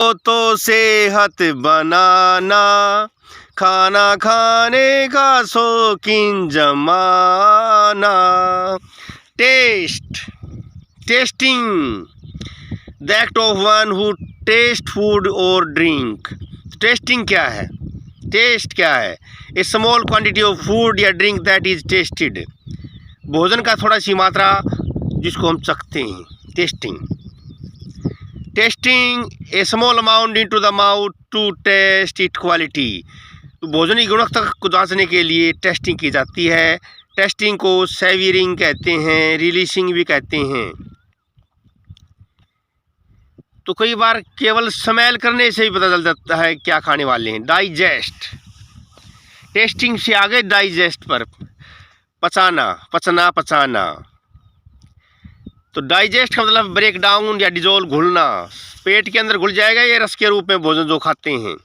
तो सेहत बनाना, खाना खाने का शौकीन जमाना। Taste, tasting, the act of one who taste food और ड्रिंक। टेस्टिंग क्या है? टेस्ट क्या है? A small quantity of food या ड्रिंक दैट इज टेस्टेड। भोजन का थोड़ा सी मात्रा जिसको हम चखते हैं। Tasting, tasting a small amount into the mouth to taste it quality. तो भोजन की गुणवत्ता को जांचने के लिए टेस्टिंग की जाती है। टेस्टिंग को सेवियरिंग कहते हैं, रिलीसिंग भी कहते हैं। तो कई बार केवल स्मेल करने से ही पता चल जाता है क्या खाने वाले हैं। डाइजेस्ट, टेस्टिंग से आगे डाइजेस्ट पर, पचाना, पचना, पचाना। तो डाइजेस्ट का मतलब ब्रेक डाउन या डिजोल्व, घुलना। पेट के अंदर घुल जाएगा ये रस के रूप में भोजन जो खाते हैं।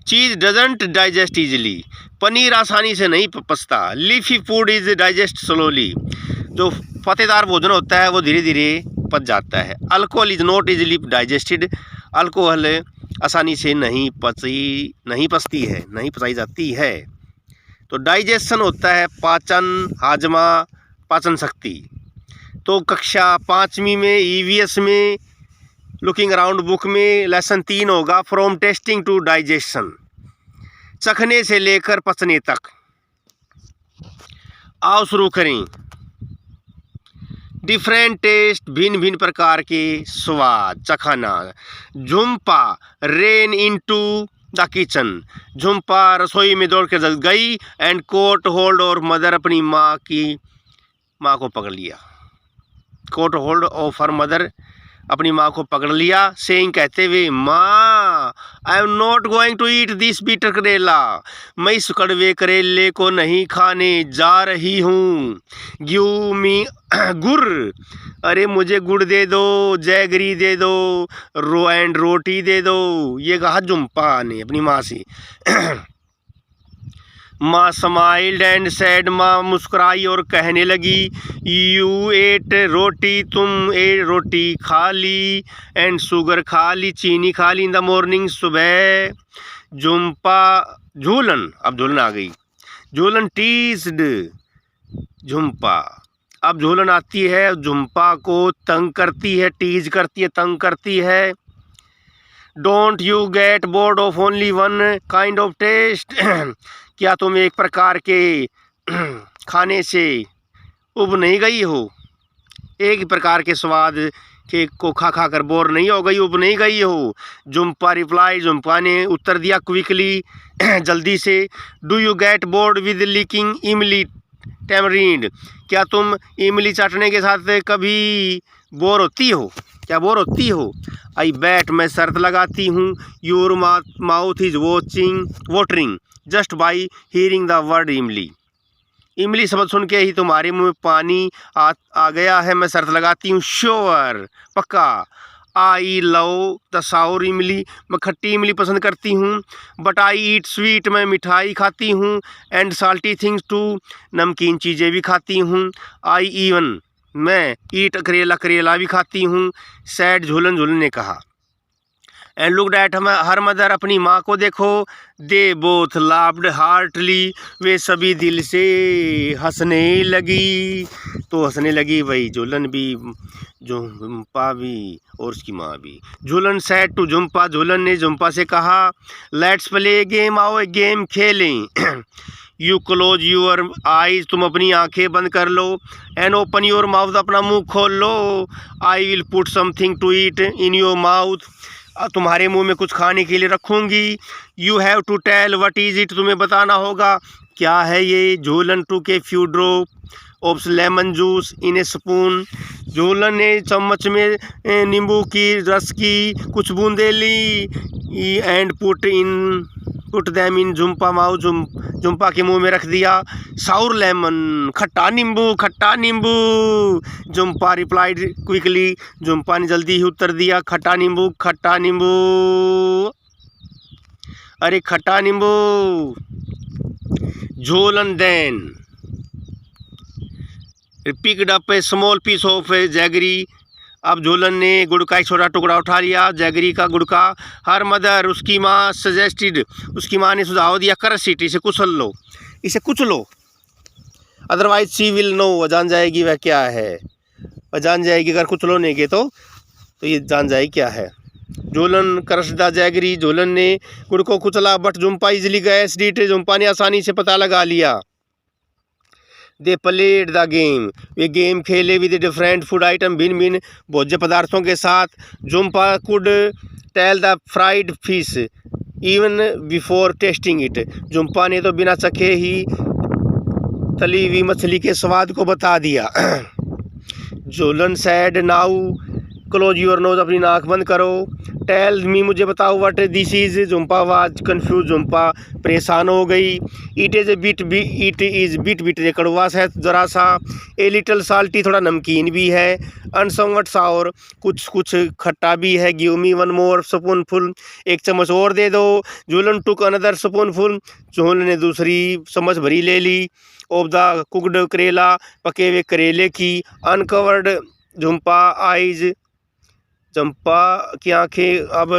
चीज़ डजंट डाइजेस्ट इजीली, पनीर आसानी से नहीं पचता। Leafy food is digest slowly, जो पत्तेदार भोजन होता है वो धीरे धीरे पच जाता है। Alcohol is not easily digested, alcohol आसानी से नहीं पचती है, नहीं पचाई जाती है। तो डाइजेशन होता है पाचन, हाजमा, पाचन शक्ति। तो कक्षा 5वीं में ईवीएस में लुकिंग अराउंड बुक में लेसन 3 होगा, फ्रॉम टेस्टिंग टू डाइजेशन, चखने से लेकर पचने तक। आओ शुरू करें। डिफरेंट टेस्ट, भिन्न भिन्न प्रकार के स्वाद चखाना। Jhumpa, ran into the kitchen. Jhumpa रसोई में दौड़ कर गई एंड कोट होल्ड और मदर अपनी माँ को पकड़ लिया। Caught hold of her mother, अपनी माँ को पकड़ लिया। सेइंग कहते हुए, माँ I am not going to eat this bitter karela, मैं इस कड़वे करेले को नहीं खाने जा रही हूँ। गिव मी गुड़, अरे मुझे गुड़ दे दो, जैगरी दे दो, रोटी दे दो। ये कहा झुम्पा ने अपनी माँ से। माँ स्माइल्ड एंड सैड, माँ मुस्कुराई और कहने लगी, यू एट रोटी, तुम ए रोटी खा ली, एंड शुगर खा ली, चीनी खा ली इन द मॉर्निंग, सुबह। झुम्पा झूलन, अब झूलन आ गई। झूलन टीज्ड, झुम्पा अब झूलन आती है, झुम्पा को तंग करती है, टीज करती है, तंग करती है। Don't you get bored of only one kind of taste, क्या तुम एक प्रकार के खाने से उब नहीं गई हो? एक ही प्रकार के स्वाद के को खा खा कर बोर नहीं हो गई, उब नहीं गई हो? झुम्पा रिप्लाई, झुम्पा ने उत्तर दिया क्विकली, जल्दी से। Do you get bored with licking imli tamarind, क्या तुम इमली चाटने के साथ कभी बोर होती हो? क्या बोर होती हो? आई बैट, मैं शर्त लगाती हूँ। Your mouth is watering just by hearing the word इमली, इमली शब्द सुन के ही तुम्हारे मुंह में पानी आ गया है, मैं शर्त लगाती हूँ। श्योर, पक्का। आई लव द साउर इमली, मैं खट्टी इमली पसंद करती हूँ। बट आई ईट स्वीट, मैं मिठाई खाती हूँ। एंड साल्टी थिंग्स टू, नमकीन चीज़ें भी खाती हूँ। आई इवन, मैं ईट करेला भी खाती हूँ। सैड, झूलन ने कहा। And looked at her mother, अपनी माँ को देखो। दे बोथ लाफ्ड हार्टली, वे सभी दिल से हंसने लगी। तो हंसने लगी वही झूलन भी, झुम्पा भी और उसकी माँ भी। झूलन सैड टू झुम्पा, झूलन ने झुम्पा से कहा, लेट्स प्ले गेम, आओ एक गेम खेलें। यू क्लोज यूर आइज, तुम अपनी आंखें बंद कर लो। एंड ओपन योर माउथ, अपना मुंह खोल लो। I will put something to eat in your mouth, तुम्हारे मुंह में कुछ खाने के लिए रखूँगी। You have to tell what is it, तुम्हें बताना होगा क्या है ये। Jhulan took few drop of lemon juice in a spoon, Jhulan ने चम्मच में नींबू की रस की कुछ बूंदें ली। And put them in Jhumpa mouth, Jhumpa के मुंह में रख दिया। साउर लेमन, खट्टा नींबू। झुम्पा रिप्लाइड क्विकली, झुम्पा ने जल्दी ही उत्तर दिया, खट्टा नींबू, अरे खट्टा नींबू। झूलन then picked up a small piece of jaggery अब झूलन ने गुड़ का एक छोटा टुकड़ा उठा लिया, जैगरी का गुड़ का। हर मदर, उसकी माँ सजेस्टेड, उसकी माँ ने सुझाव दिया, क्रश इट, इसे कुचल लो, इसे कुचलो, अदरवाइज शी विल नो, वह जान जाएगी वह क्या है, वह जान जाएगी अगर कुचलो नहीं के तो ये जान जाएगी क्या है। Jhulan crush the jaggery, Jhulan ने गुड़ को कुचला, but Jhumpa easily guessed it, Jhumpa ने आसानी से पता लगा लिया। दे प्लेड द गेम, वे गेम खेले विद डिफरेंट फूड आइटम, भिन्न भिन्न भोज्य पदार्थों के साथ। Jhumpa could tell the fried fish even before tasting it, Jhumpa ने तो बिना चखे ही तली हुई मछली के स्वाद को बता दिया। Jhulan said now close your nose, अपनी नाक बंद करो। टेल मी, मुझे बताओ, what this is, Jhumpa was confuse, Jhumpa परेशान हो गई। इट इज़ बिट बिट कड़वा है ज़रा सा। ए लिटल साल्टी, थोड़ा नमकीन भी है। अनसमवट साउर, कुछ कुछ खट्टा भी है। Give me one more spoonful, एक चम्मच और दे दो। झूलन टुक अनदर स्पूनफुल, झूलन ने दूसरी चम्मच भरी ले ली। ऑफ द कुकड करेला, पके हुए करेले की। अनकवर्ड जुम्पा आइज, चंपा की आंखें अब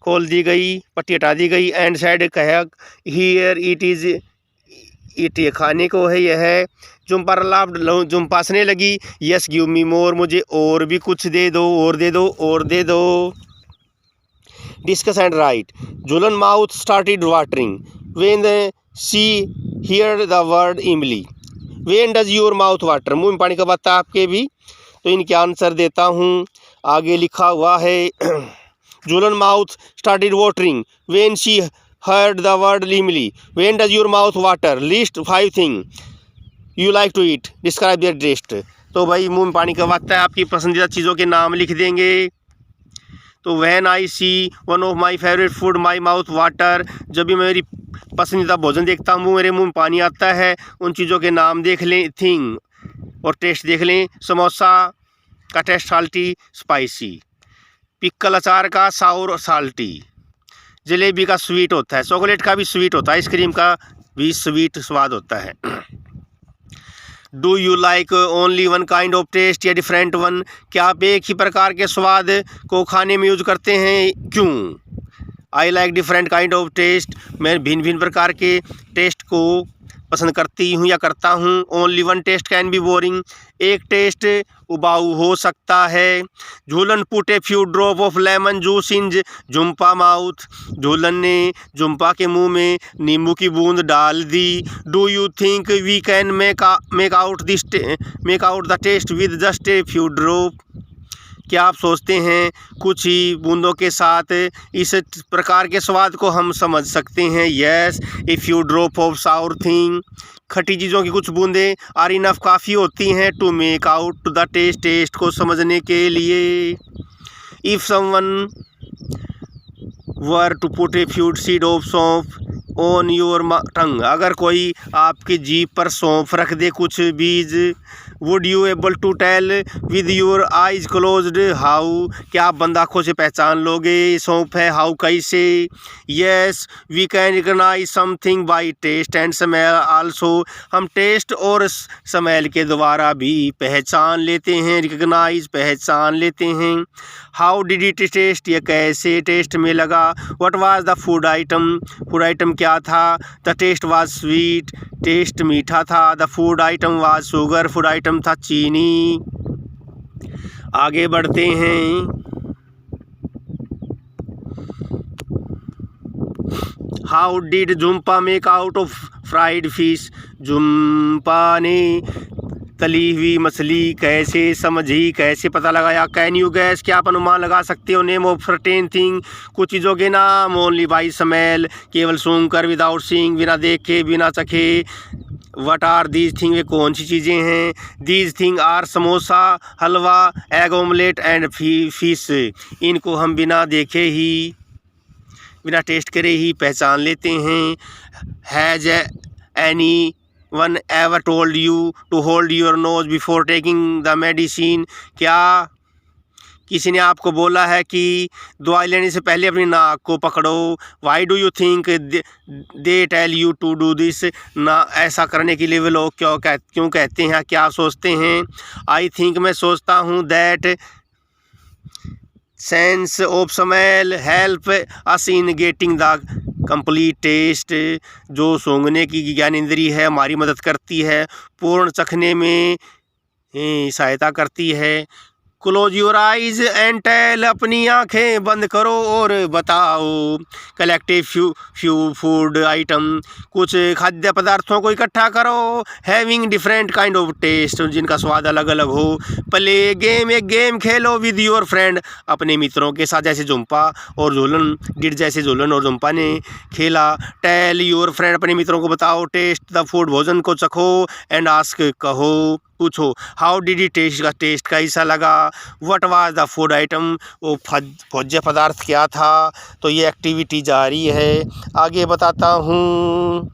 खोल दी गई, पट्टी हटा दी गई। एंड साइड कहा, हियर इट इज़ इट, ये खाने को है, यह है। जुम्पा लाफ्ड, जुम्पा हंसने लगी। यस गिव मी मोर, मुझे और भी कुछ दे दो, और दे दो, और दे दो। Discuss and write, Jhulan mouth started watering when she hear the word imli. When does your mouth water, मुँह में पानी कब आता है आपके भी, तो इनके आंसर देता हूँ। आगे लिखा हुआ है, Jhulan mouth started watering when she heard the word imli. When does your mouth water, list 5 thing you like to eat, describe their taste. तो भाई मुंह में पानी कब आता है, आपकी पसंदीदा चीज़ों के नाम लिख देंगे। तो when I see one of my favourite food my mouth water, जब भी मैं मेरी पसंदीदा भोजन देखता हूँ मेरे मुंह में पानी आता है। उन चीज़ों के नाम देख लें, थिंग और टेस्ट देख लें। समोसा का टेस्ट साल्टी स्पाइसी, पिक्कल अचार का साउर साल्टी, जलेबी का स्वीट होता है, चॉकलेट का भी स्वीट होता है, आइसक्रीम का भी स्वीट स्वाद होता है। Do you like only one kind of taste या डिफरेंट वन, क्या आप एक ही प्रकार के स्वाद को खाने में यूज करते हैं, क्यों। I like different kind of taste, मैं भिन्न भिन्न प्रकार के टेस्ट को पसंद करती हूँ या करता हूँ। Only one taste can be boring, एक टेस्ट उबाऊ हो सकता है। Jhulan put a few drop of lemon juice in Jhumpa mouth, Jhulan ने जुम्पा के मुंह में नींबू की बूंद डाल दी। Do you think we can make out the taste with just a few drop, क्या आप सोचते हैं कुछ ही बूंदों के साथ इस प्रकार के स्वाद को हम समझ सकते हैं। Yes, A few drop of साउर thing, खट्टी चीज़ों की कुछ बूंदें आर इनफ, काफ़ी होती हैं। To make out the taste, taste को समझने के लिए। If someone were to put a few seed of saunf on your tongue, अगर कोई आपकी जीभ पर सौंफ रख दे, कुछ बीज। Would you able to tell with your eyes closed how, क्या आप बंद आँखों से पहचान लोगे सौंफ है, हाउ कैसे। Yes we can recognise something by taste and smell also, हम टेस्ट और स्मेल के द्वारा भी पहचान लेते हैं, रिकॉग्नाइज पहचान लेते हैं। हाउ डिड इट टेस्ट, यह कैसे टेस्ट में लगा। What was the food item, food item क्या था। The taste was sweet, taste मीठा था। The food item was sugar, food item था चीनी। आगे बढ़ते हैं। How did Jumpa make out of fried fish, Jumpa ने तली हुई मछली कैसे समझी, कैसे पता लगाया। कैन यू गैस, क्या आप अनुमान लगा सकते हो। नेम ऑफ सर्टेन थिंग, कुछ चीज़ों के नाम। ओनली बाई स्मेल, केवल सूंघ कर। विदाउट सीइंग, बिना देखे बिना चखे। व्हाट आर दीज थिंग, वे कौन सी चीज़ें हैं। These thing are samosa, halwa, egg omelette and fish, इनको हम बिना देखे ही बिना टेस्ट करे ही पहचान लेते हैं। Has anyone ever told you to hold your nose before taking the medicine, क्या किसी ने आपको बोला है कि दवाई लेने से पहले अपनी नाक को पकड़ो। Why do you think they tell you to do this, ना ऐसा करने के लिए वे लोग क्यों कहते हैं, क्या सोचते हैं। आई थिंक, मैं सोचता हूँ। That sense of smell help us in getting the complete taste. जो सूंघने की ज्ञानेंद्री है हमारी मदद करती है पूर्ण चखने में सहायता करती है। Close your eyes and tell, अपनी आँखें बंद करो और बताओ। कलेक्टिव फ्यू फूड आइटम, कुछ खाद्य पदार्थों को इकट्ठा करो। Having different kind of taste, जिनका स्वाद अलग अलग हो। प्ले गेम, एक गेम खेलो विद योर फ्रेंड, अपने मित्रों के साथ, जैसे जुम्पा और झोलन डिड, जैसे झोलन और जुम्पा ने खेला। टेल योर फ्रेंड, अपने मित्रों को बताओ। टेस्ट द फूड, भोजन को चखो। एंड आस्क, कहो, पूछो। हाउ डिड इट टेस्ट, का टेस्ट कैसा लगा। What was the food item, वो भोज्य पदार्थ क्या था। तो ये एक्टिविटी जारी है। आगे बताता हूँ।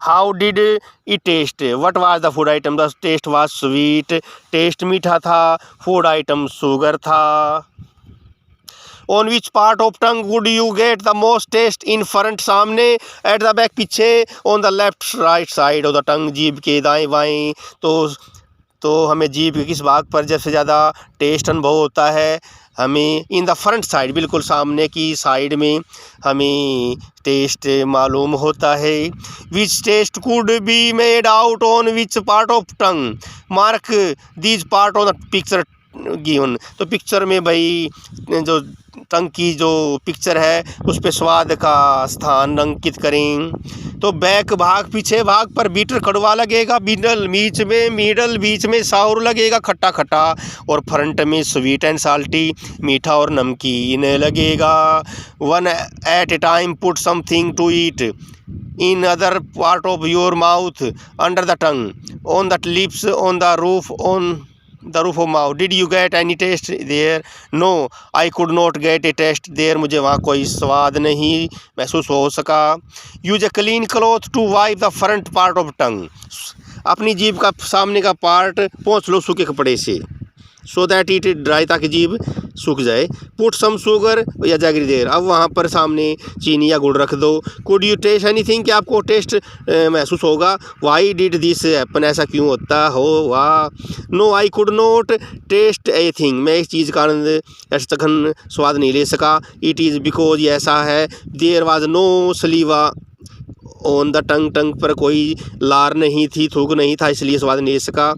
How did it taste, what was the food item, the taste was sweet, taste मीठा था। फूड आइटम शुगर था। On which part of tongue would you get the most taste, in front सामने, at the back पीछे, on the left right side of the tongue, जीभ के दाएं बाएं। तो हमें जीभ के किस भाग पर सबसे ज़्यादा टेस्ट अनुभव होता है। हमें इन द फ्रंट साइड, बिल्कुल सामने की साइड में हमें टेस्ट मालूम होता है। Which taste could be made out on which part of tongue, mark these part on the picture given. तो पिक्चर में भाई जो टंग की जो पिक्चर है उस पे स्वाद का स्थान अंकित करें। तो बैक भाग, पीछे भाग पर बीटर कड़वा लगेगा, मिडल बीच में साउर लगेगा, खट्टा खट्टा, और फ्रंट में स्वीट एंड साल्टी, मीठा और नमकीन लगेगा। One at a time put something to eat in other part of your mouth, under the tongue, on the lips, on the roof, on the roof of mouth. Did you get any taste there? No, I could not get a taste there. मुझे वहाँ कोई स्वाद नहीं महसूस हो सका। Use a clean cloth to wipe the front part of tongue. अपनी जीभ का सामने का पार्ट पोंछ लो सूखे कपड़े से, सो दैट इट ड्राई, ताकि जीभ सूख जाए। पुट सम शुगर या जैगरी देर, अब वहाँ पर सामने चीनी या गुड़ रख दो। कुड यू टेस्ट एनीथिंग, कि आपको टेस्ट महसूस होगा। वाई डिड दिस हैपन, ऐसा क्यों होता हो वाह। No, I could not taste a thing, मैं इस चीज़ का आनंद ऐसा तखन स्वाद नहीं ले सका। इट इज़ बिकॉज, ये ऐसा है। There was no saliva on the tongue पर कोई लार नहीं थी, थूक नहीं था, इसलिए स्वाद नहीं ले सका।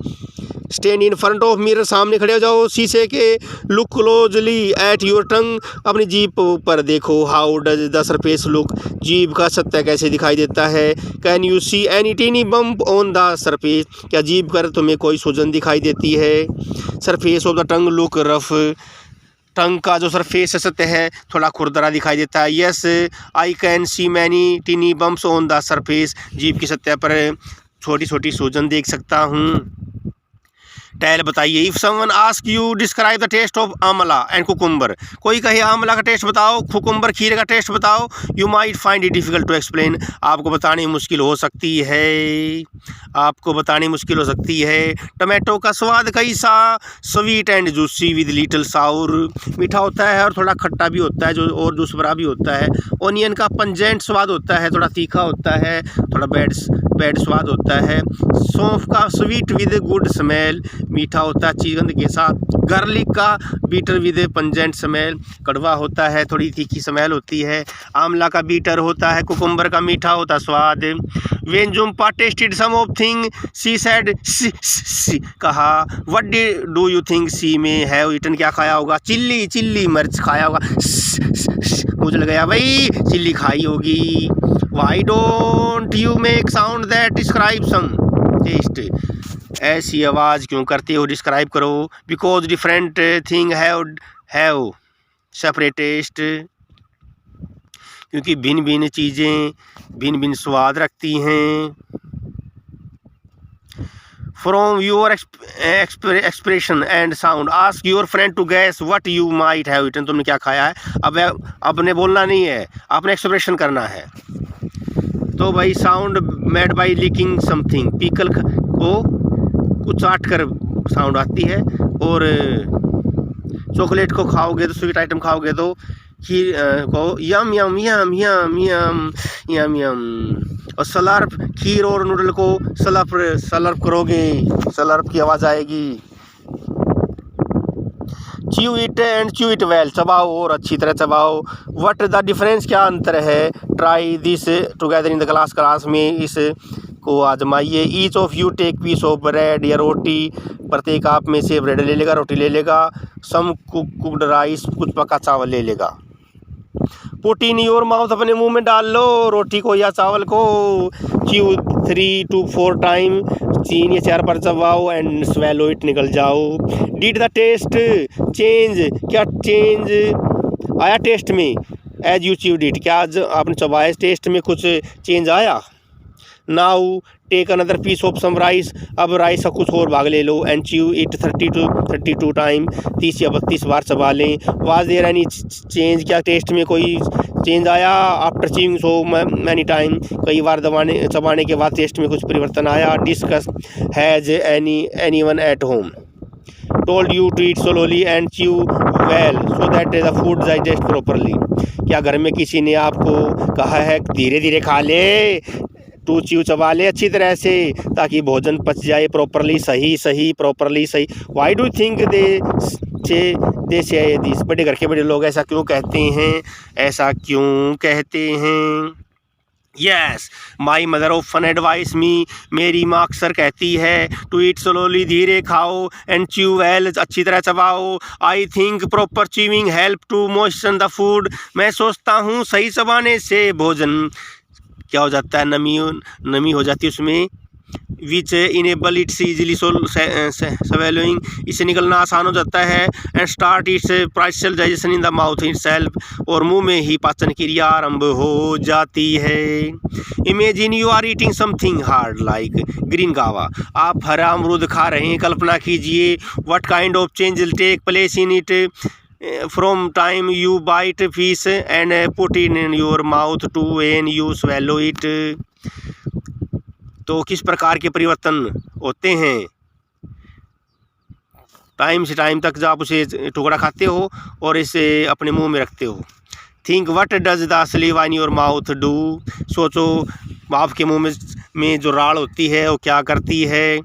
Stand in front of mirror, सामने खड़े हो जाओ शीशे के। Look closely at your tongue, अपनी जीभ पर देखो। How does the surface look, जीभ का सतह कैसे दिखाई देता है। Can you see any tiny bump on the surface, क्या जीभ पर तुम्हें कोई सूजन दिखाई देती है। Surface of the tongue look rough, tongue का जो सरफेस सतह है थोड़ा खुरदरा दिखाई देता है। Yes, I can see many tiny bumps on the surface, जीभ की सतह पर छोटी छोटी सूजन देख सकता हूँ। टेल, बताइए। If someone ask you describe the taste of amla and cucumber, कोई कहे आमला का टेस्ट बताओ, कुकुम्बर खीरे का टेस्ट बताओ। You might find it difficult to explain, आपको बतानी मुश्किल हो सकती है, आपको बतानी मुश्किल हो सकती है। टमाटो का स्वाद कैसा, sweet and juicy with little साउर, मीठा होता है और थोड़ा खट्टा भी होता है, जो और जूस भरा भी होता है। ऑनियन का पंजेंट स्वाद होता है, थोड़ा तीखा होता है, थोड़ा बैड स्वाद होता है। सौंफ का स्वीट विद गुड स्मेल, मीठा होता है चीगंद के साथ। गार्लिक का बीटर विद पंजेंट स्मेल, कड़वा होता है, थोड़ी तीखी स्मेल होती है। आंवला का बीटर होता है, कुकुम्बर का मीठा होता है स्वाद। When Jhumpa tasted some of thing she said, she कहा। What do you think she may have eaten, क्या खाया होगा। चिल्ली मिर्च खाया होगा, मुझे लगा भाई चिल्ली खाई होगी। Why don't you make sound that describe some taste, ऐसी आवाज़ क्यों करते हो, डिस्क्राइब करो। Because different thing have separate taste, क्योंकि भिन्न भिन्न चीज़ें भिन्न भिन्न स्वाद रखती हैं। From your expression and sound ask your friend to guess what you might have eaten, तुमने क्या खाया है। अब आपने बोलना नहीं है, आपने एक्सप्रेशन करना है। तो भाई sound made by licking something, pickle को चाट कर साउंड आती है। और चॉकलेट को खाओगे तो, स्वीट आइटम खाओगे तो खीर को यम यम यम यम यम यम यम। और सलर्प, खीर और नूडल को सलर्प करोगे, सलर्प की आवाज़ आएगी। Chew it and chew it well, चबाओ और अच्छी तरह चबाओ। व्हाट द डिफरेंस, क्या अंतर है। Try this together in the class, class में इस को आजमाइए। Each of you take piece of bread या रोटी, प्रत्येक आप में से ब्रेड ले लेगा, रोटी ले लेगा। सम कुकड राइस, कुछ पका चावल ले लेगा। पुट इन योर माउथ, अपने मुंह में डाल लो रोटी को या चावल को। च्यू 3 to 4 टाइम, 3 या 4 बार चबाओ एंड स्वेलो इट, निकल जाओ। डिड द टेस्ट चेंज, क्या चेंज आया टेस्ट में। एज यू च्यूड इट, क्या आज आपने चबाया टेस्ट में कुछ चेंज आया। Now take another piece of some rice, अब राइस का कुछ और भाग ले लो। And chew it 30 to 32 time, 30 या 32 बार चबा लें। वाज देयर एनी चेंज, क्या टेस्ट में कोई चेंज आया। After chewing so many time, कई बार चबाने के बाद टेस्ट में कुछ परिवर्तन आया। Discuss has anyone at home told you to eat slowly and chew well so that the food digest properly, क्या घर में किसी ने आपको कहा है धीरे धीरे खा ले, टू च्यू चबा ले अच्छी तरह से ताकि भोजन पच जाए प्रॉपरली, सही प्रॉपरली सही। वाई डू थिंक दे से दिस, बड़े घर के बड़े लोग ऐसा क्यों कहते हैं, ऐसा क्यों कहते हैं। Yes, my mother often advise me, मेरी माँ अक्सर कहती है टू ईट स्लोली, धीरे खाओ, एंड च्यू वेल, अच्छी तरह चबाओ। I think proper chewing help to moisten the food, मैं सोचता हूँ सही चबाने से भोजन क्या हो जाता है, नमी हो जाती है उसमें। विच इनेबल इट्स ईजिली स्वेलोइंग, इसे निकलना आसान हो जाता है। And start it's partial digestion in the mouth itself, और मुंह में ही पाचन क्रिया आरंभ हो जाती है। Imagine you are eating something hard like green guava, आप हरा अमरूद खा रहे हैं, कल्पना कीजिए। What kind of change will take place in it from time you bite fish and put it in your mouth to when you swallow it, तो किस प्रकार के परिवर्तन होते हैं टाइम से टाइम तक जब आप उसे टुकड़ा खाते हो और इसे अपने मुंह में रखते हो। Think what does the सलीवा in your mouth do, सोचो आपके मुंह में जो राड़ होती है वो क्या करती है।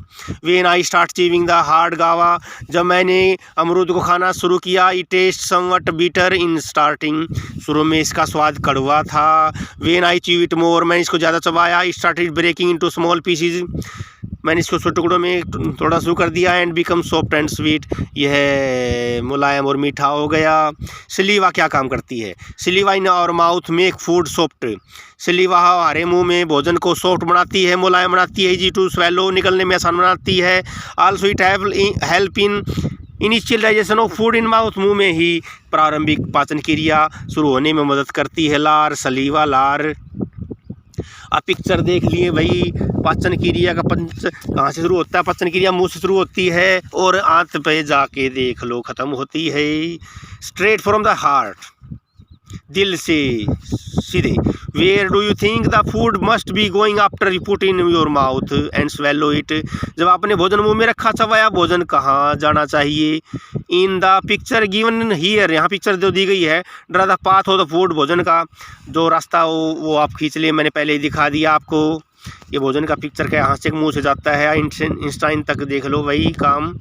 When I start chewing the hard guava, जब मैंने अमरूद को खाना शुरू किया। It taste somewhat bitter in starting, शुरू में इसका स्वाद कड़वा था। When I chew it more, मैंने इसको ज़्यादा चबाया। It started breaking into small pieces, मैंने इसको छोटे टुकड़ों में थोड़ा शुरू कर दिया। And become soft and sweet, यह मुलायम और मीठा हो गया। सलीवा क्या काम करती है। सलीवा इन और माउथ मेक फूड सॉफ्ट, सलीवा हमारे मुंह में भोजन को सॉफ्ट बनाती है, मुलायम बनाती है। इजी टू स्वेलो, निकलने में आसान बनाती है। Also it help in initial digestion of food in mouth, मुंह में ही प्रारंभिक पाचन क्रिया शुरू होने में मदद करती है। लार, सलीवा, लार। आप पिक्चर देख लिए भाई, पाचन क्रिया का पंच कहाँ से शुरू होता है। पाचन क्रिया मुंह से शुरू होती है और आंत पे जाके देख लो ख़त्म होती है। स्ट्रेट फ्रॉम द हार्ट, दिल से सीधे। Where do you think the food must be going after you put in your mouth and swallow it, जब आपने भोजन मुंह में रखा चबाया, भोजन कहाँ जाना चाहिए। In the picture given hear, यहाँ पिक्चर जो दी गई है। Draw the path of the food, भोजन का जो रास्ता वो आप खींच ले, मैंने पहले ही दिखा दिया आपको। ये भोजन का पिक्चर का यहाँ से मुँह से जाता है इंस्टाइन तक, देख लो वही काम।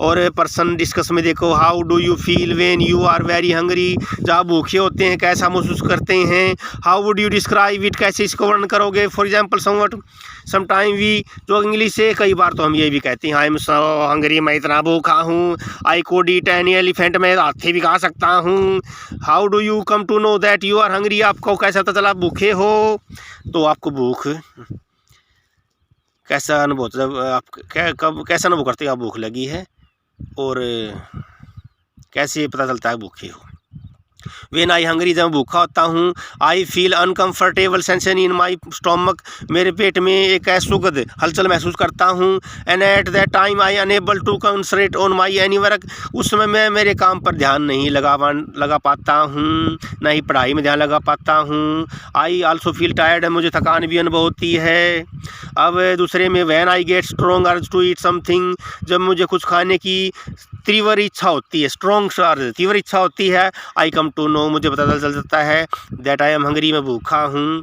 और पर्सन डिस्कस में देखो, how do you feel when you are very hungry, जब आप भूखे होते हैं कैसा महसूस करते हैं। How would you describe it, कैसे इसको वर्णन करोगे। For example somewhat, some time we, जो इंग्लिश से कई बार तो हम ये भी कहते हैं, आई एम सो हंग्री, मैं इतना भूखा हूँ। I could eat any elephant, मैं हाथी भी खा सकता हूँ। How do you come to know that you are hungry, आपको कैसा पता चला आप भूखे हो। तो आपको भूख कैसा अनुभव, जब आप कब कैसा अनुभव करते हो आप भूख लगी है, और कैसे पता चलता है भूखे हो। व्हेन आई हंग्री, जब भूखा होता हूँ। I feel uncomfortable sensation in my stomach, मेरे पेट में एक असुगध हलचल महसूस करता हूँ। And at that time I unable to concentrate on my any work, उस समय मैं मेरे काम पर ध्यान नहीं लगा पाता हूँ, ना ही पढ़ाई में ध्यान लगा पाता हूँ। आई आल्सो फील टायर्ड, मुझे थकान भी अनुभव होती है। अब दूसरे में, when I get strong urge to eat something, जब मुझे कुछ खाने की तीव्र इच्छा होती है, स्ट्रॉन्ग अर्ज तीव्र इच्छा होती है। आई कम टू नो, मुझे पता चल जाता है दैट आई एम हंग्री, मैं भूखा हूँ।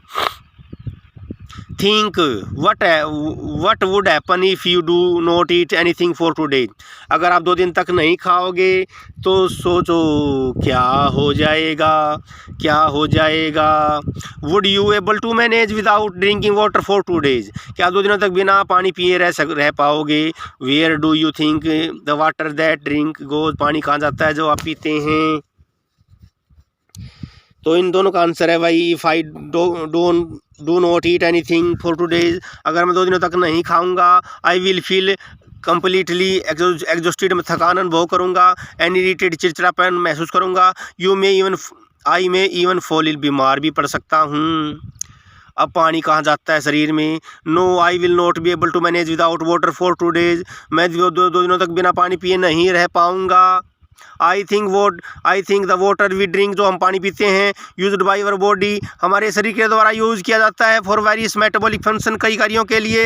Think what would happen if you do not eat anything for today. अगर आप 2 दिन तक नहीं खाओगे तो सोचो क्या हो जाएगा, क्या हो जाएगा। Would you able to manage without drinking water for 2 days. क्या 2 दिनों तक बिना पानी पिए रह पाओगे। Where do you think the water that drink goes. पानी कहाँ जाता है जो आप पीते हैं। तो इन दोनों का आंसर है भाई if I do not eat anything for 2 days. अगर मैं 2 दिनों तक नहीं खाऊंगा I will feel completely exhausted, में थकान अनुभव करूँगा। एंड इरिटेड, चिड़चिड़ापन महसूस करूँगा। आई में इवन फॉल इल, बीमार भी पड़ सकता हूँ। अब पानी कहाँ जाता है शरीर में। No I will not be able to manage without water for 2 days. मैं 2 दिनों तक बिना पानी पिए नहीं रह पाऊँगा। I think the water we drink, जो हम पानी पीते हैं, यूज्ड बाई अवर बॉडी, हमारे शरीर के द्वारा यूज़ किया जाता है। फॉर वेरियस मेटाबॉलिक फंक्शन, कई कार्यों के लिए।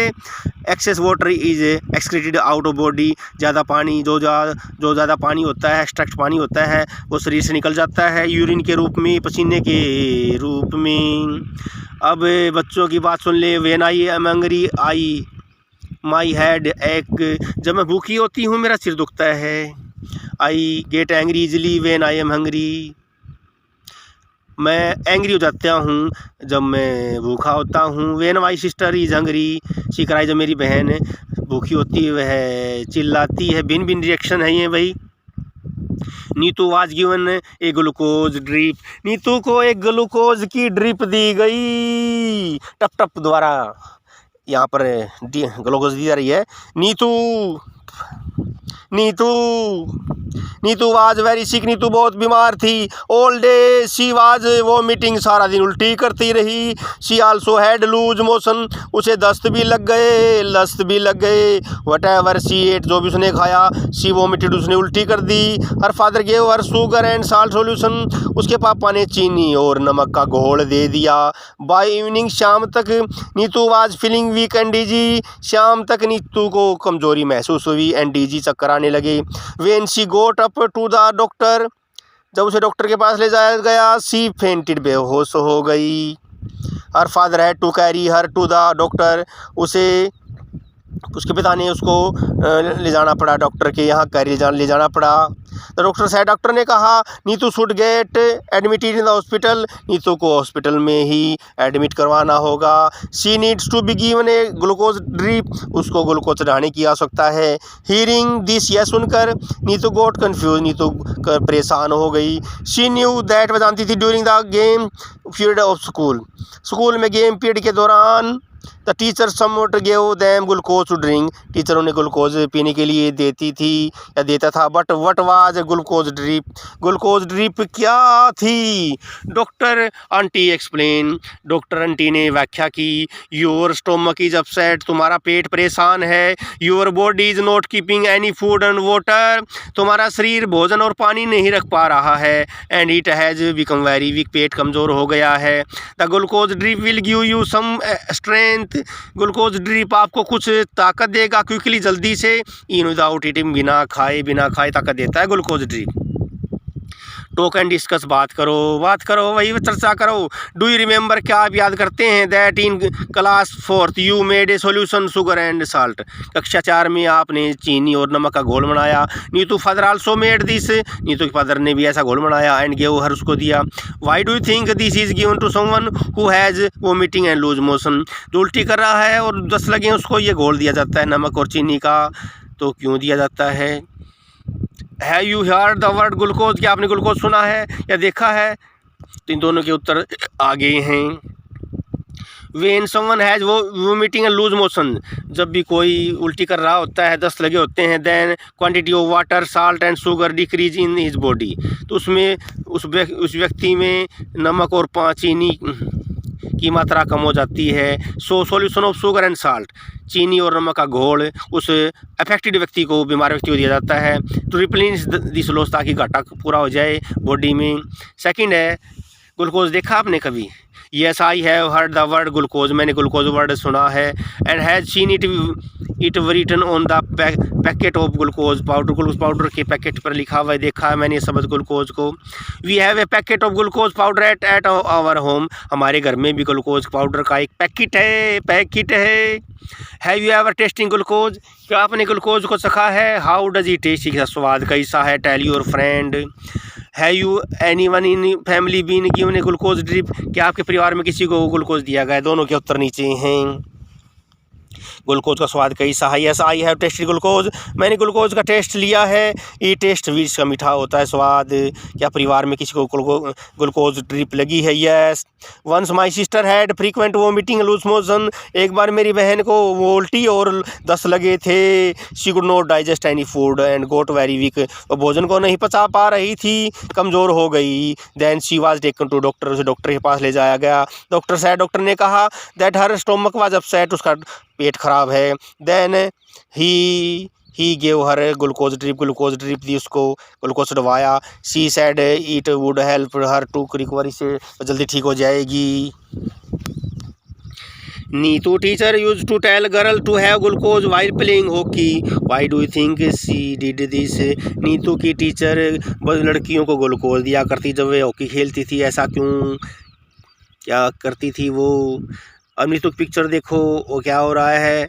Excess water is excreted out of body, ज़्यादा पानी जो ज़्यादा पानी होता है, एक्सट्रैक्ट पानी होता है, वो शरीर से निकल जाता है यूरिन के रूप में, पसीने के रूप में। अब बच्चों की बात सुन ले। When I am hungry I my head एक, जब मैं भूखी होती हूँ मेरा सिर दुखता है। I get angry easily when I am hungry, मैं एंग्री हो जाता हूँ जब मैं भूखा होता हूँ। When my sister is hungry she cry, जब मेरी बहन भूखी होती है वह चिल्लाती है। भिन्न भिन्न रिएक्शन है ये भाई। Neetu was given a glucose drip, Neetu को एक ग्लूकोज की ड्रिप दी गई। टप टप द्वारा यहाँ पर ग्लूकोज दी जा रही है। Neetu was very sick, Neetu बहुत बीमार थी। All day she was vomiting, सारा दिन उल्टी करती रही। She also had loose motion, उसे दस्त भी लग गए। वट एवर शी एट, जो भी उसने खाया, शी वॉमिटेड, उसने उल्टी कर दी। Her father gave her sugar and salt solution, उसके पापा ने चीनी और नमक का घोल दे दिया। बाय इवनिंग, शाम तक, Neetu was feeling weak and dizzy, शाम तक नीतू को कमजोरी महसूस हुई एंड डिजी, चक्कर आने लगे। When she got up to the doctor, जब उसे डॉक्टर के पास ले जाया गया, शी फेंटेड, बेहोश हो गई। Her father had to carry her to the doctor, उसके पिता ने उसको ले जाना पड़ा डॉक्टर के यहाँ, ले जाना पड़ा। द डॉक्टर साहब, डॉक्टर ने कहा Neetu should get admitted in the hospital, Neetu को हॉस्पिटल में ही एडमिट करवाना होगा। She needs to be given a glucose drip, उसको ग्लूकोज चढ़ाने की आवश्यकता है। हियरिंग दिस, यह सुनकर नीतू गोट कन्फ्यूज, नीतू परेशान हो गई। शी न्यू दैट, वह जानती थी, during the game period of school में गेम पीरियड के दौरान the teacher somewhat gave them glucose to drink, teacher उन्हें ग्लूकोज पीने के लिए देती थी या देता था। But what was glucose drip क्या थी। Doctor aunty explain, doctor aunty ने व्याख्या की। योर स्टोमक इज अपसेट, तुम्हारा पेट परेशान है। Your body is not keeping any food and water, तुम्हारा शरीर भोजन और पानी नहीं रख पा रहा है। And it has become very weak, पेट कमज़ोर हो गया है। The glucose drip will give you some strength, glucose drip आपको कुछ ताकत देगा क्विकली, जल्दी से। इन विदाउट ईटिंग, बिना खाए ताकत देता है glucose drip. Talk and discuss, बात करो वही चर्चा करो। डू यू रिमेंबर, क्या आप याद करते हैं। That in class 4th you made a solution sugar and salt, कक्षा 4 में आपने चीनी और नमक का घोल बनाया। Neetu father also made this, Neetu के फादर ने भी ऐसा घोल बनाया। एंड गेव हर, उसको दिया। Why do you think this is given to someone who has vomiting and loose motion, जो उल्टी कर रहा है और दस्त लगे हैं, उसको ये घोल दिया जाता है नमक और चीनी का। तो क्यों दिया जाता है। Have you heard the word glucose, क्या आपने ग्लूकोज सुना है या देखा है। तो इन दोनों के उत्तर आ गए हैं। When someone has vomiting and loose motion, जब भी कोई उल्टी कर रहा होता है, दस्त लगे होते हैं। Then quantity of water salt and sugar decrease in his body, तो उसमें उस व्यक्ति में नमक और चीनी की मात्रा कम हो जाती है। So solution of sugar and salt, चीनी और नमक का घोल उस अफेक्टेड व्यक्ति को, बीमार व्यक्ति को दिया जाता है। टू रिप्लेनिश दिस लॉस, ताकि घाटा पूरा हो जाए बॉडी में। सेकंड है ग्लूकोज देखा आपने कभी? Yes I have heard the word glucose, मैंने ग्लूकोज वर्ड सुना है। And has seen it written on the packet of glucose powder के पैकेट पर लिखा हुआ है, देखा है मैंने शब्द ग्लूकोज को। We have a packet of glucose powder at our home, हमारे घर में भी ग्लूकोज पाउडर का एक पैकेट है। Have you ever testing glucose, क्या आपने ग्लूकोज को चखा है? हाउ डज इट टेस्ट, इसका स्वाद कैसा है? Tell your friend. Have you anyone in family been given a glucose drip, क्या आपके परिवार में किसी को ग्लूकोज दिया गया? दोनों के उत्तर नीचे हैं। ग्लूकोज का स्वाद कैसा है? Yes I have tested glucose, मैंने ग्लूकोज का टेस्ट लिया है। ये टेस्ट भी इसका मीठा होता है स्वाद। क्या परिवार में किसी को ग्लूकोज ड्रिप लगी है? Yes. Once my sister had frequent vomiting loose motion, एक बार मेरी बहन को उल्टी और दस्त लगे थे। She could not digest any food and got very weak, वो भोजन को नहीं पचा पा रही थी, कमज़ोर हो गई। Then she was taken to doctor, उसे डॉक्टर के पास ले जाया गया। डॉक्टर ने कहा that her stomach was upset, उसका पेट खराब है। Then he gave her glucose drip दी, उसको ग्लूकोज डलवाया। She said it would help her to recover, इससे जल्दी ठीक हो जाएगी। Neetu teacher use to tell girl to have glucose while playing hockey, why do you think she did this, Neetu की teacher लड़कियों को ग्लूकोज दिया करती जब वे हॉकी खेलती थी, ऐसा क्यों, क्या करती थी वो? अब नीतू की पिक्चर देखो, वो क्या हो रहा है।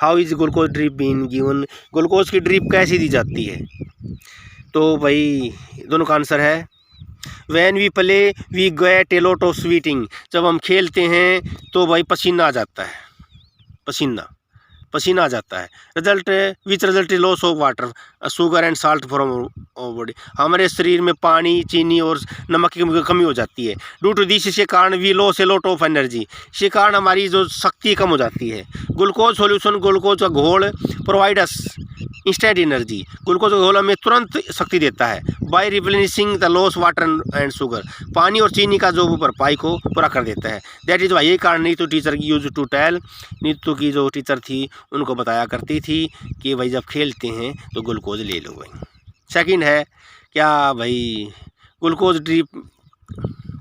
How is glucose drip been given, glucose की ड्रिप कैसी दी जाती है? तो भाई दोनों का आंसर है when we play we get a lot of sweating, जब हम खेलते हैं तो भाई पसीना आ जाता है, पसीना आ जाता है। Result loss of water sugar and salt from body, हमारे शरीर में पानी, चीनी और नमक की कमी हो जाती है। ड्यू टू दिस, इसके कारण we loss a lot of energy, इसके कारण हमारी जो शक्ति कम हो जाती है। ग्लूकोज सॉल्यूशन, ग्लूकोज का घोल provide us instant energy, glucose का घोल हमें तुरंत शक्ति देता है। By replenishing the loss water and sugar, पानी और चीनी का जो भरपाई को पूरा कर देता है। दैट इज वाई, यही कारण Neetu teacher use to tell, Neetu की जो टीचर थी उनको बताया करती थी कि भाई जब खेलते हैं तो ग्लूकोज ले लो भाई। सेकंड है क्या भाई, ग्लूकोज ड्रिप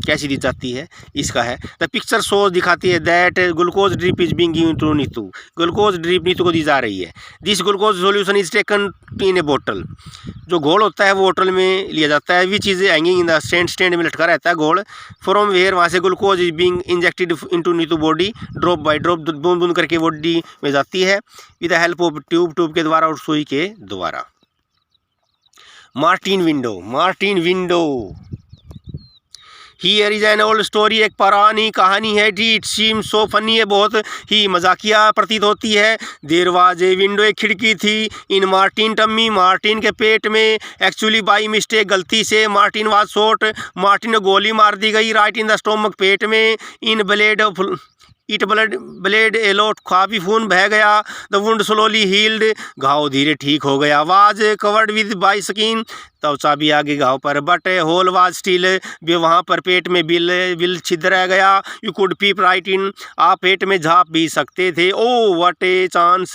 कैसी दी जाती है? इसका है द पिक्चर शो दिखाती है that glucose drip is being given to Neetu, glucose drip Neetu को दी जा रही है। This glucose solution is taken in a बोतल, जो घोल होता है वो बोतल में लिया जाता है। Which is hanging in the stand में लटका रहता है घोल। फ्रॉम वेयर, वहाँ से glucose is being injected into Neetu body, drop by drop, बूंद बूंद करके बॉडी में जाती है with the help of tube के द्वारा और सुई के द्वारा। Martin window here is an old story, एक पुरानी कहानी है। इट सीम सो फनी, है बहुत ही मजाकिया प्रतीत होती है। देयर वाज ए विंडो, एक खिड़की थी। इन मार्टिन टम्मी, मार्टिन के पेट में। एक्चुअली बाई मिस्टेक, गलती से। मार्टिन वाज शॉट, मार्टिन को गोली मार दी गई राइट इन द स्टोमक, पेट में। इन ब्लेड ए लॉट, काफ़ी खून बह गया। द वुंड स्लोली हील्ड, घाव धीरे ठीक हो गया। Was covered with by skin, त्वचा भी आगे घाव पर। बट होल वाज स्टिल, भी वहाँ पर पेट में बिल छिद्र रह गया। यू कुड पीप राइट इन, आप पेट में झाँप भी सकते थे। ओ व्हाट ए चांस,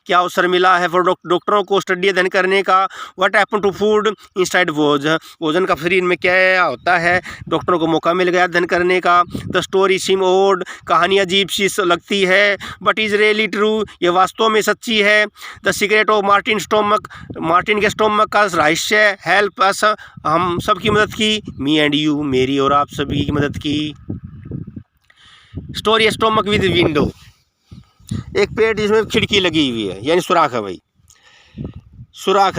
क्या अवसर मिला है फॉर डॉक्टरों को स्टडी अध्ययन करने का। What happen to food instead भोजन का शरीर में क्या होता है, डॉक्टरों को मौका मिल गया अध्ययन करने का। द स्टोरी सीम ओड, कहानी अजीब सी लगती है। बट इज़ रियली ट्रू, ये वास्तव में सच्ची है। The secret of Martin stomach, Martin के स्टोमक का रहस्य। हेल्प अस, हम सबकी मदद की। मी एंड यू, मेरी और आप सभी की मदद की। स्टोरी स्टोमक विद विंडो, एक पेट जिसमें खिड़की लगी हुई है, यानी सुराख है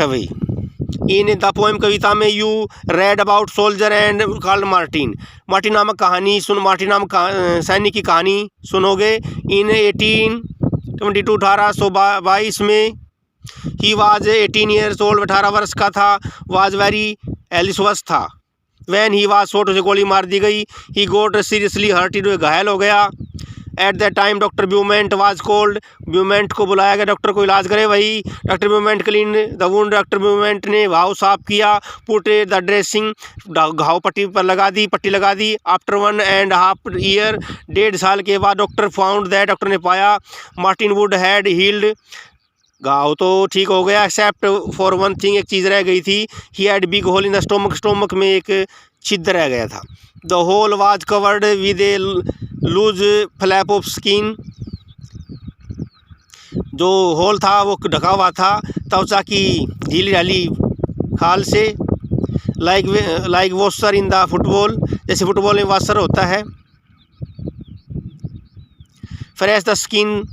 भाई। इन द पोएम, कविता में, you read about soldier and called Martin नामक मार्टिन नामक सैनिक की कहानी सुनोगे। इन 1822, 1822 में। ही वाज 18 ईयर्स ओल्ड, 18 वर्ष का था। वाज वेरी एलिसवस था। वैन ही वाज शॉट, उसे गोली मार दी गई। ही गोट सीरियसली हर्टेड, घायल हो गया। At the time doctor Beaumont was called, Beaumont को बुलाया गया, डॉक्टर को इलाज करे वही। Doctor Beaumont clean the wound, doctor Beaumont ने घाव साफ किया। पुट द ड्रेसिंग, घाव पट्टी लगा दी। आफ्टर 1.5 ईयर, 1.5 साल के बाद, डॉक्टर फाउंड दैट, डॉक्टर ने पाया मार्टिन वुड हैड हील्ड, घाव तो ठीक हो गया। एक्सेप्ट फॉर वन थिंग, एक चीज़ रह गई थी। He had big hole in the stomach, stomach में एक छिद्र रह गया था। The hole was covered with a loose flap of skin, जो होल था वो ढका हुआ था त्वचा की ढीली ढाली खाल से। Like washer in the football, जैसे फुटबॉल में वॉशर होता है। फ्रेश द स्किन,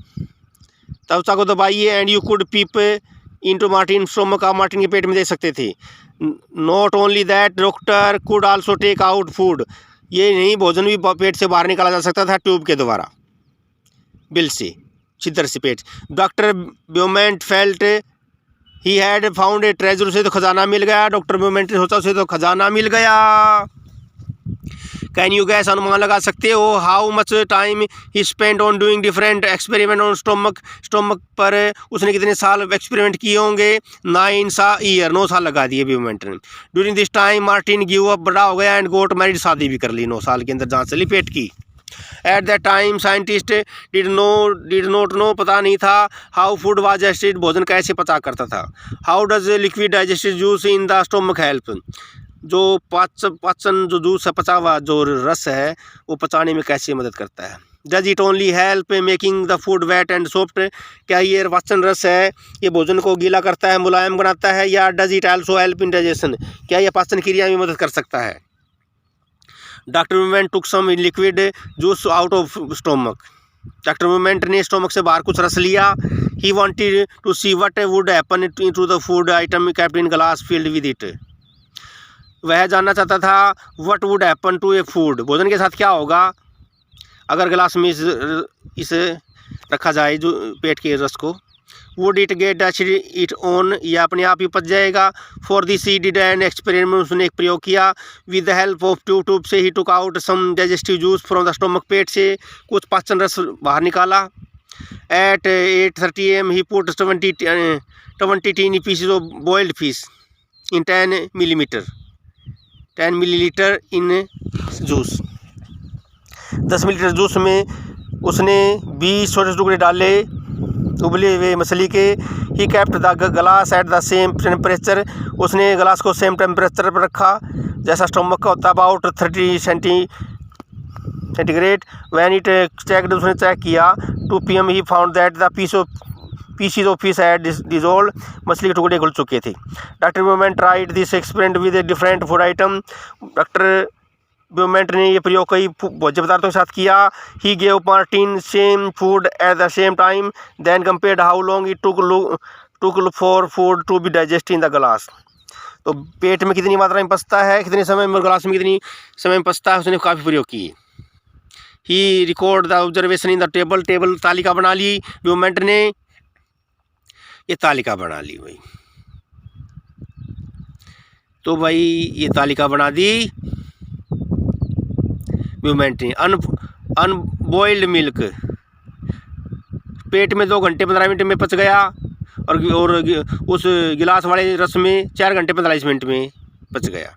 त्वचा को दबाइए। And you could peep into Martin stomach, आप मार्टिन के पेट में दे सकते थे। Not only that, doctor could also take out food, ये नहीं भोजन भी पेट से बाहर निकाला जा सकता था ट्यूब के द्वारा, बिल से, छिद्र से पेट। Doctor Beaumont felt he had found a treasure, उसे तो खजाना मिल गया। डॉक्टर ब्यूमेंट ने सोचा उसे तो खजाना मिल गया। कैन यू गैस, अनुमान लगा सकते हो, how much time he spend on doing different experiment on stomach पर उसने कितने साल एक्सपेरिमेंट किए होंगे। 9 ईयर, 9 साल लगा दिए ब्यूमेंट ने। During this time Martin give up, बड़ा हो गया, एंड गोट मैरिड, शादी भी कर ली 9 साल के अंदर, जहाँ चली पेट की। Eight that time scientist did not know, पता नहीं था, हाउ फूड वाज डाइजेस्टेड, भोजन कैसे पचा करता था। How does liquid digestive juice in the stomach help, जो पाचन जो जूस है, पचा हुआ जो रस है, वो पचाने में कैसे मदद करता है। Does it only help making the food wet and soft, क्या ये पाचन रस है ये भोजन को गीला करता है, मुलायम बनाता है, या does it also help in digestion, क्या ये पाचन क्रिया में मदद कर सकता है। Doctor Beaumont took some liquid juice out of stomach, doctor Beaumont ने स्टोमक से बाहर कुछ रस लिया। He wanted to see what would happen to the food item kept in glass field with it, वह जानना चाहता था what would happen to a food, भोजन के साथ क्या होगा अगर गिलास में इसे रखा जाए जो पेट के रस को। Would it get it on, या अपने आप ही पच जाएगा। For this he did an experiment, उसने एक प्रयोग किया। With the help of tube से he took out some digestive juice from the stomach, पेट से कुछ पाचन रस बाहर निकाला। At 8:30 AM he put 20 tiny pieces of boiled fish in 10 millilitre in juice, 10 millilitre juice में उसने 20 छोटे टुकड़े डाले उबले हुए मछली के। He kept the glass at the same temperature, उसने ग्लास को सेम टेम्परेचर पर रखा जैसा स्टोमक का होता, about 30 centigrade. When it checked, उसने चेक किया। 2 PM he found that the pieces of fish had dissolve, मछली के टुकड़े घुल चुके थे। Doctor Beaumont tried this experiment with a different food item, doctor Beaumont ने ये प्रयोग कई भोज्य पदार्थों के साथ किया। ही gave Martin same food at the same time, then compared how long it took for food to be digest in the glass, तो पेट में कितनी मात्रा में पचता है, कितने समय में, ग्लास में कितनी समय में पचता है, उसने काफ़ी प्रयोग किए। He record the observation in the table, तालिका बना ली ब्यूमेंट ने, ये तालिका बना ली भाई। तो भाई ये तालिका बना दी ब्यूमेंट ने। अनबॉइल्ड मिल्क पेट में 2 घंटे 15 मिनट में पच गया, और उस गिलास वाले रस में 4 घंटे 45 मिनट में पच गया।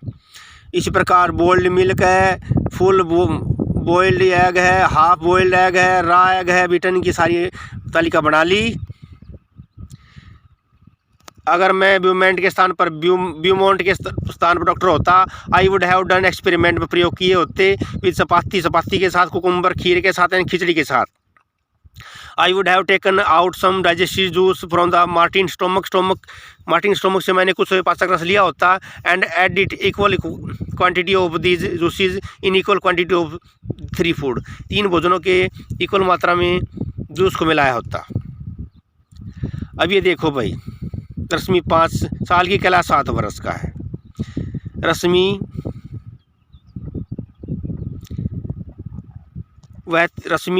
इसी प्रकार बॉइल्ड मिल्क है, फुल बॉइल्ड एग है, हाफ बॉइल्ड एग है, रॉ एग है, बीटन की सारी तालिका बना ली। अगर मैं ब्यूमेंट के स्थान पर ब्यूमोंट के स्थान पर डॉक्टर होता, आई वुड हैव डन एक्सपेरिमेंट में प्रयोग किए होते विद चपाती के साथ, कुकुम्बर खीर के साथ, एंड खिचड़ी के साथ। I would have taken out some digestive juice from the Martin stomach से मैंने कुछ पाचक रस लिया होता, and add it equal quantity of these juices in equal quantity of 3 food, 3 भोजनों के इक्वल मात्रा में जूस को मिलाया होता। अब ये देखो भाई, रश्मि 5 साल की, कैलाश 7 वर्ष का है। रश्मि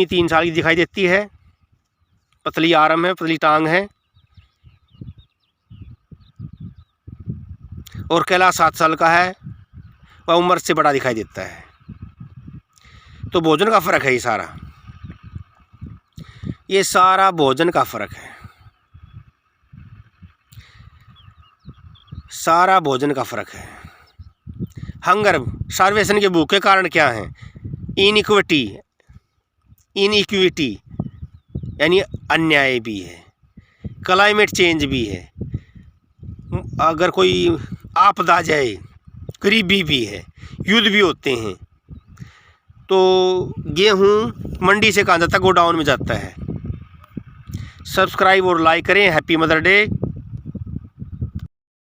3 साल की दिखाई देती है, पतली आर्म है, पतली टांग है, और कैलाश 7 साल का है, वह उम्र से बड़ा दिखाई देता है। तो भोजन का फ़र्क है, ये सारा भोजन का फ़र्क है, सारा भोजन का फ़र्क है। हंगर, स्टारवेशन के भूख के कारण क्या हैं? इनइक्विटी यानी अन्याय भी है, क्लाइमेट चेंज भी है। अगर कोई आपदा जाए, गरीबी भी है, युद्ध भी होते हैं। तो गेहूँ मंडी से कहाँ जाता है, गोडाउन में जाता है। सब्सक्राइब और लाइक करें। Happy mother day.